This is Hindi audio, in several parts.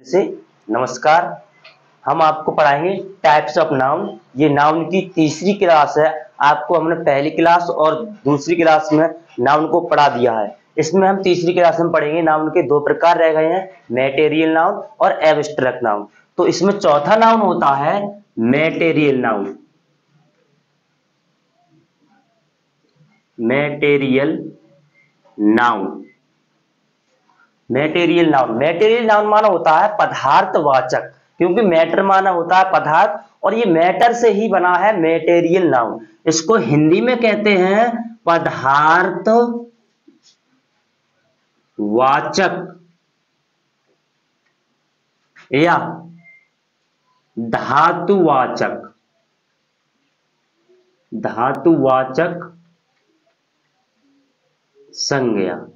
से नमस्कार। हम आपको पढ़ाएंगे टाइप्स ऑफ नाउन। ये नाउन की तीसरी क्लास है। आपको हमने पहली क्लास और दूसरी क्लास में नाउन को पढ़ा दिया है। इसमें हम तीसरी क्लास में पढ़ेंगे नाउन के दो प्रकार रह गए हैं, मैटेरियल नाउन और एब्स्ट्रैक्ट नाउन। तो इसमें चौथा नाउन होता है material noun. Material noun material noun माना होता है पदार्थवाचक, क्योंकि मैटर माना होता है पदार्थ और ये मैटर से ही बना है मैटेरियल नाउन। इसको हिंदी में कहते हैं पदार्थवाचक या धातुवाचक संज्ञा।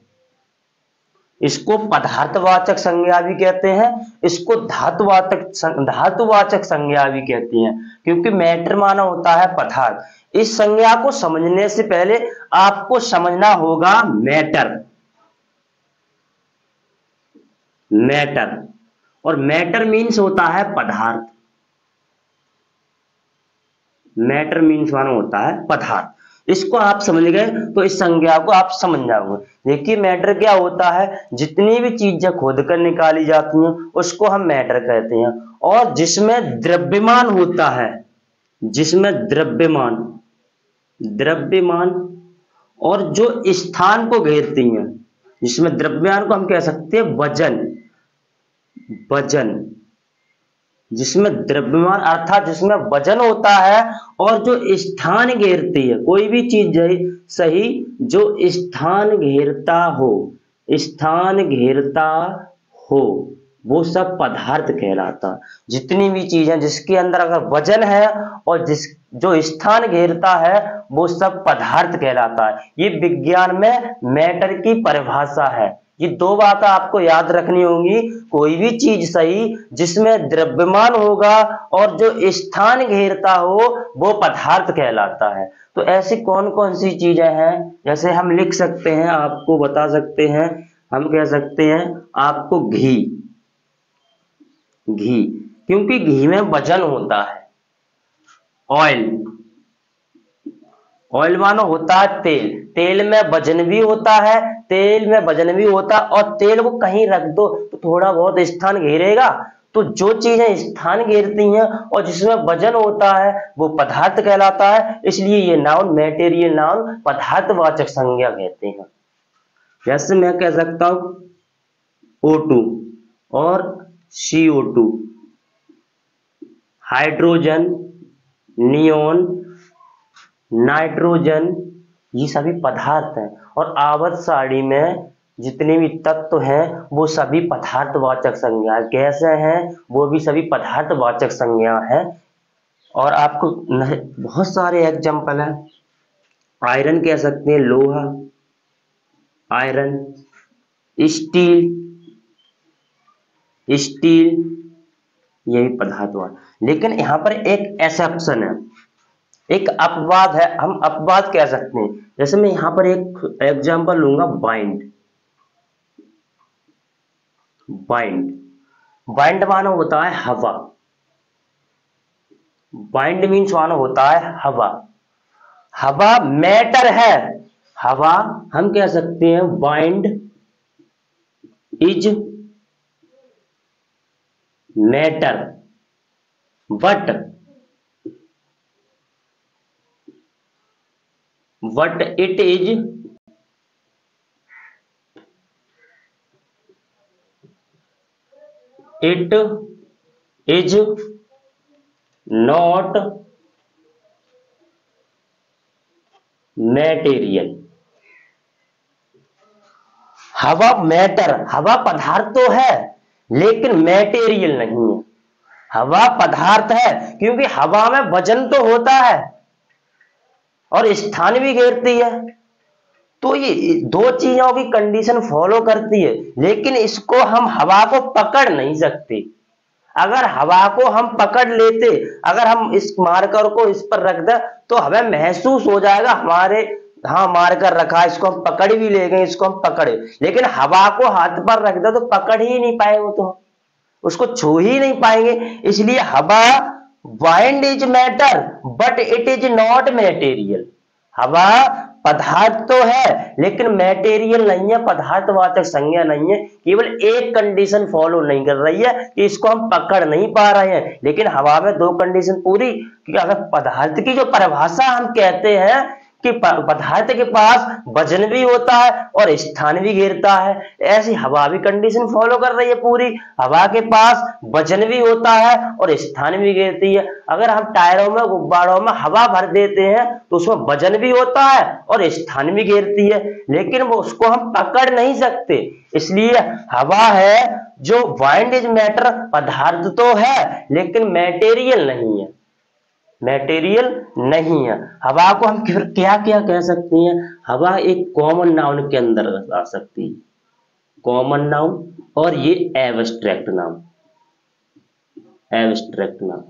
इसको पदार्थवाचक संज्ञा भी कहते हैं, इसको धातुवाचक संज्ञा भी कहती हैं, क्योंकि मैटर माना होता है पदार्थ। इस संज्ञा को समझने से पहले आपको समझना होगा मैटर और मैटर मीन्स होता है पदार्थ। मैटर मीन्स माना होता है पदार्थ। इसको आप समझ गए तो इस संज्ञा को आप समझ जाओगे। देखिए मैटर क्या होता है, जितनी भी चीजें खोद कर निकाली जाती हैं उसको हम मैटर कहते हैं। और जिसमें द्रव्यमान होता है, जिसमें द्रव्यमान और जो स्थान को घेरती हैं, जिसमें द्रव्यमान को हम कह सकते हैं वजन। जिसमें द्रव्यमान अर्थात जिसमें वजन होता है और जो स्थान घेरती है, कोई भी चीज सही जो स्थान घेरता हो वो सब पदार्थ कहलाता है। जितनी भी चीजें जिसके अंदर अगर वजन है और जो स्थान घेरता है वो सब पदार्थ कहलाता है। ये विज्ञान में मैटर की परिभाषा है। ये दो बातें आपको याद रखनी होंगी। कोई भी चीज सही जिसमें द्रव्यमान होगा और जो स्थान घेरता हो वो पदार्थ कहलाता है। तो ऐसी कौन कौन सी चीजें हैं, जैसे हम लिख सकते हैं, आपको बता सकते हैं, हम कह सकते हैं आपको घी, क्योंकि घी में वजन होता है। ऑयल मानो होता है तेल में वजन भी होता है, और तेल को कहीं रख दो तो थोड़ा बहुत स्थान घेरेगा। तो जो चीजें स्थान घेरती हैं और जिसमें वजन होता है वो पदार्थ कहलाता है। इसलिए ये नाउन मैटेरियल नाउन पदार्थवाचक संज्ञा कहते हैं। जैसे मैं कह सकता हूं O2 और CO2, हाइड्रोजन, नियोन, नाइट्रोजन, ये सभी पदार्थ हैं। और आवर्त सारणी में जितने भी तत्व हैं वो सभी पदार्थवाचक संज्ञा। गैसें हैं वो भी सभी पदार्थवाचक संज्ञा हैं। और आपको बहुत सारे एग्जाम्पल हैं। आयरन कह सकते हैं, लोहा, आयरन, स्टील, ये भी पदार्थवाचक। लेकिन यहाँ पर एक एक्सेप्शन है, एक अपवाद है। हम अपवाद कह सकते हैं। जैसे मैं यहां पर एक एग्जांपल लूंगा, बाइंड माना होता है हवा। बाइंड मीन्स माना होता है हवा मैटर है। हवा हम कह सकते हैं bind is matter, but it is not material। हवा हवा पदार्थ तो है लेकिन मैटेरियल नहीं है। हवा पदार्थ है क्योंकि हवा में वजन तो होता है और स्थान भी घेरती है। तो ये दो चीजों की कंडीशन फॉलो करती है, लेकिन इसको हम हवा को पकड़ नहीं सकते। अगर हवा को हम पकड़ लेते, अगर हम इस मार्कर को इस पर रख दे तो हमें महसूस हो जाएगा हमारे हाँ मारकर रखा, इसको हम पकड़ भी ले गए, इसको हम पकड़े, लेकिन हवा को हाथ पर रख दे तो पकड़ ही नहीं पाए वो तो उसको छू ही नहीं पाएंगे। इसलिए हवा wind is matter but it is not material. हवा पदार्थ तो है लेकिन मैटेरियल नहीं है, पदार्थवाचक संज्ञा नहीं है। केवल एक कंडीशन फॉलो नहीं कर रही है कि इसको हम पकड़ नहीं पा रहे हैं, लेकिन हवा में दो कंडीशन पूरी, कि अगर पदार्थ की जो परिभाषा हम कहते हैं कि पदार्थ के पास वजन भी होता है और स्थान भी घेरता है, ऐसी हवा भी कंडीशन फॉलो कर रही है पूरी। हवा के पास वजन भी होता है और स्थान भी घेरती है। अगर हम टायरों में गुब्बारों में हवा भर देते हैं तो उसमें वजन भी होता है और स्थान भी घेरती है, लेकिन वो उसको हम पकड़ नहीं सकते। इसलिए हवा है जो वाइंड इज मैटर, पदार्थ तो है लेकिन मैटेरियल नहीं है, मैटेरियल नहीं है। हवा को हम फिर क्या क्या कह सकते हैं? हवा एक कॉमन नाउन के अंदर आ सकती है, कॉमन नाउन, और ये एब्स्ट्रैक्ट नाउन, एब्स्ट्रैक्ट नाउन।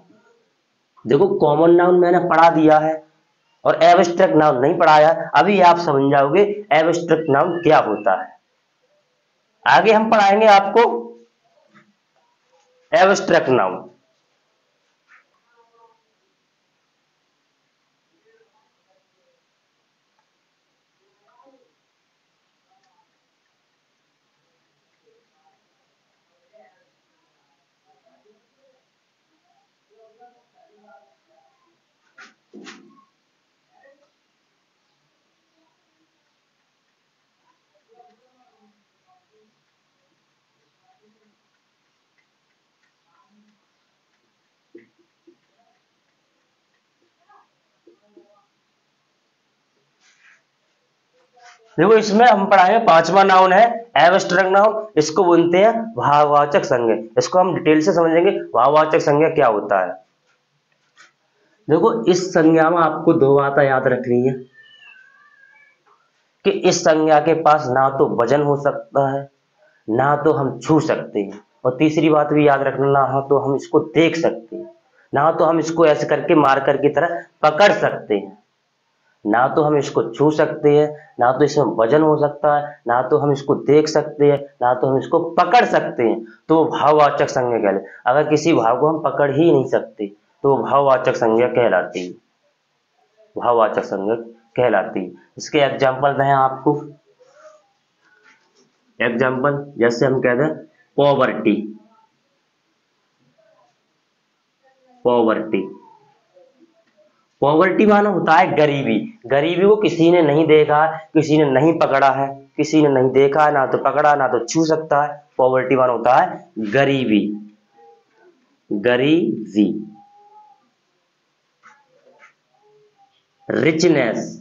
देखो कॉमन नाउन मैंने पढ़ा दिया है और एब्स्ट्रैक्ट नाउन नहीं पढ़ाया, अभी आप समझ जाओगे एब्स्ट्रैक्ट नाउन क्या होता है। आगे हम पढ़ाएंगे आपको एब्स्ट्रैक्ट नाउन। देखो इसमें हम पढ़ाएंगे पांचवा नाउन है एब्स्ट्रैक्ट नाउन, इसको बोलते हैं भाववाचक संज्ञा। इसको हम डिटेल से समझेंगे भाववाचक संज्ञा क्या होता है। देखो इस संज्ञा में आपको दो बातें याद रखनी है कि इस संज्ञा के पास ना तो वजन हो सकता है ना तो हम छू सकते हैं, और तीसरी बात भी याद रखना, ना तो हम इसको देख सकते हैं, ना तो हम इसको ऐसे करके मार्कर की तरह पकड़ सकते हैं, ना तो हम इसको छू सकते हैं, ना तो इसमें वजन हो सकता है, ना तो हम इसको देख सकते हैं, ना तो हम इसको पकड़ सकते हैं, तो वो भाववाचक संज्ञा कहलाती। अगर किसी भाव को हम पकड़ ही नहीं सकते तो वो भाववाचक संज्ञा कहलाती है, भाववाचक संज्ञा कहलाती है। इसके एग्जाम्पल दें आपको, एग्जाम्पल जैसे हम कहते हैं पॉवर्टी, पॉवर्टी, पॉवर्टी माना होता है गरीबी। गरीबी को किसी ने नहीं देखा, किसी ने नहीं पकड़ा है, किसी ने नहीं देखा, ना तो पकड़ा ना तो छू सकता है। पॉवर्टी माना होता है गरीबी, गरीबी। रिचनेस,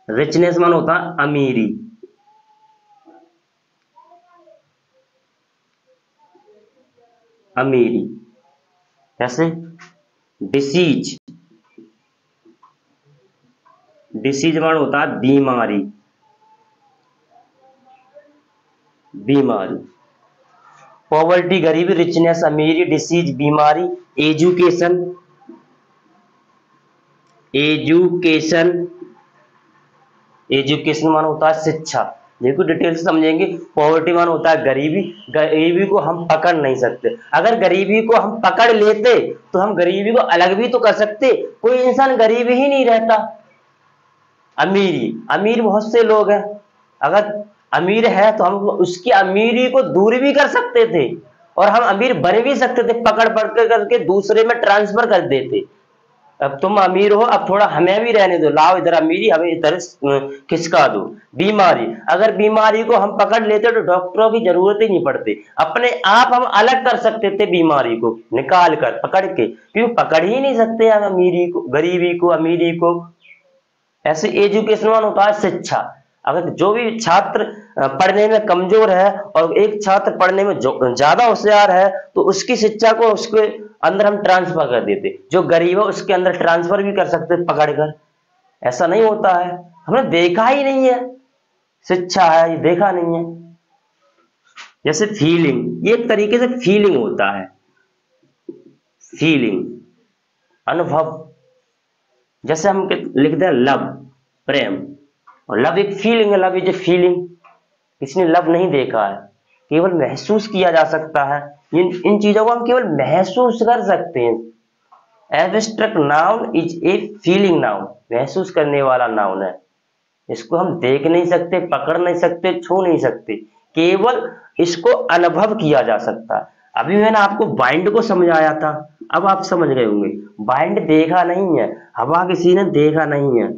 रिचनेस माना होता है अमीरी, अमीरी। जैसे डिसीज, डिसीज माना होता है बीमारी, बीमारी। पॉवर्टी गरीबी, रिचनेस अमीरी, डिसीज बीमारी। एजुकेशन, एजुकेशन, एजुकेशन माना होता है शिक्षा। देखो डिटेल से समझेंगे। पॉवर्टी माना होता है गरीबी, गरीबी को हम पकड़ नहीं सकते। अगर गरीबी को हम पकड़ लेते तो हम गरीबी को अलग भी तो कर सकते। कोई इंसान गरीब ही नहीं रहता। अमीरी, अमीर बहुत से लोग हैं, अगर अमीर है तो हम उसकी अमीरी को दूर भी कर सकते थे और हम अमीर बन भी सकते थे, पकड़ पकड़ करके दूसरे में ट्रांसफर कर देते। अब तुम अमीर हो, अब थोड़ा हमें भी रहने दो, लाओ इधर अमीरी हमें इधर खिसका दो। बीमारी, अगर बीमारी को हम पकड़ लेते तो डॉक्टरों की जरूरत ही नहीं पड़ती, अपने आप हम अलग कर सकते थे बीमारी को निकाल कर पकड़ के, क्योंकि पकड़ ही नहीं सकते हम अमीरी को, गरीबी को, अमीरी को। ऐसे एजुकेशन वन होता है शिक्षा। अगर जो भी छात्र पढ़ने में कमजोर है और एक छात्र पढ़ने में ज्यादा होशियार है तो उसकी शिक्षा को उसके अंदर हम ट्रांसफर कर देते, जो गरीब है उसके अंदर ट्रांसफर भी कर सकते पकड़कर। ऐसा नहीं होता है, हमने देखा ही नहीं है, शिक्षा है ये देखा नहीं है। जैसे फीलिंग, ये एक तरीके से फीलिंग होता है, फीलिंग अनुभव। जैसे हम लिखते हैं लव, प्रेम, और लव एक फीलिंग है, लव इज ए फीलिंग। किसी ने लव नहीं देखा है, केवल महसूस किया जा सकता है। इन चीजों को हम केवल महसूस कर सकते हैं। Abstract noun is a feeling noun, महसूस करने वाला नाउन है। इसको हम देख नहीं सकते, पकड़ नहीं सकते, छू नहीं सकते, केवल इसको अनुभव किया जा सकता है। अभी मैंने आपको बाइंड को समझाया था, अब आप समझ गए होंगे। बाइंड देखा नहीं है, हवा किसी ने देखा नहीं है,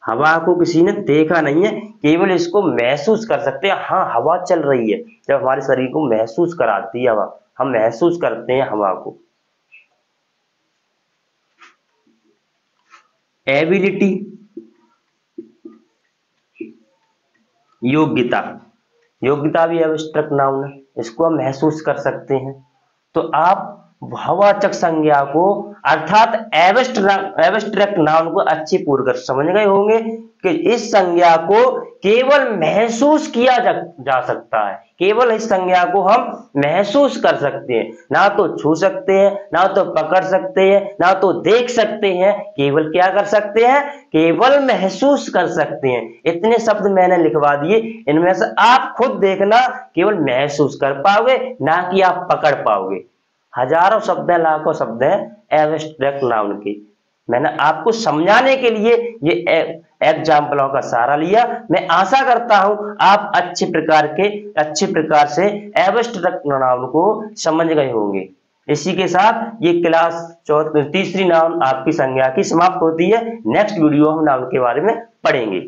हवा को किसी ने देखा नहीं है, केवल इसको महसूस कर सकते हैं। हाँ, हवा चल रही है, जब हमारे शरीर को महसूस कराती है हवा, हम महसूस करते हैं हवा को। एबिलिटी, योग्यता, योग्यता भी एब्स्ट्रैक्ट नाउन है, इसको हम महसूस कर सकते हैं। तो आप भाववाचक संज्ञा को अर्थात एब्स्ट्रैक्ट नाउन को अच्छी पूर्वक समझ गए होंगे कि इस संज्ञा को केवल महसूस किया जा सकता है, केवल इस संज्ञा को हम महसूस कर सकते हैं, ना तो छू सकते हैं, ना तो पकड़ सकते हैं, ना तो देख सकते हैं, केवल क्या कर सकते हैं, केवल महसूस कर सकते हैं। इतने शब्द मैंने लिखवा दिए, इनमें से आप खुद देखना, केवल महसूस कर पाओगे, ना कि आप पकड़ पाओगे। हजारों शब्द हैं, लाखों शब्द हैं एब्स्ट्रैक्ट नाउन के। मैंने आपको समझाने के लिए ये एग्जाम्पलों का सहारा लिया। मैं आशा करता हूं आप अच्छे प्रकार से एब्स्ट्रैक्ट नाउन को समझ गए होंगे। इसी के साथ ये क्लास तीसरी नाउन आपकी संज्ञा की समाप्त होती है। नेक्स्ट वीडियो हम नाउन के बारे में पढ़ेंगे।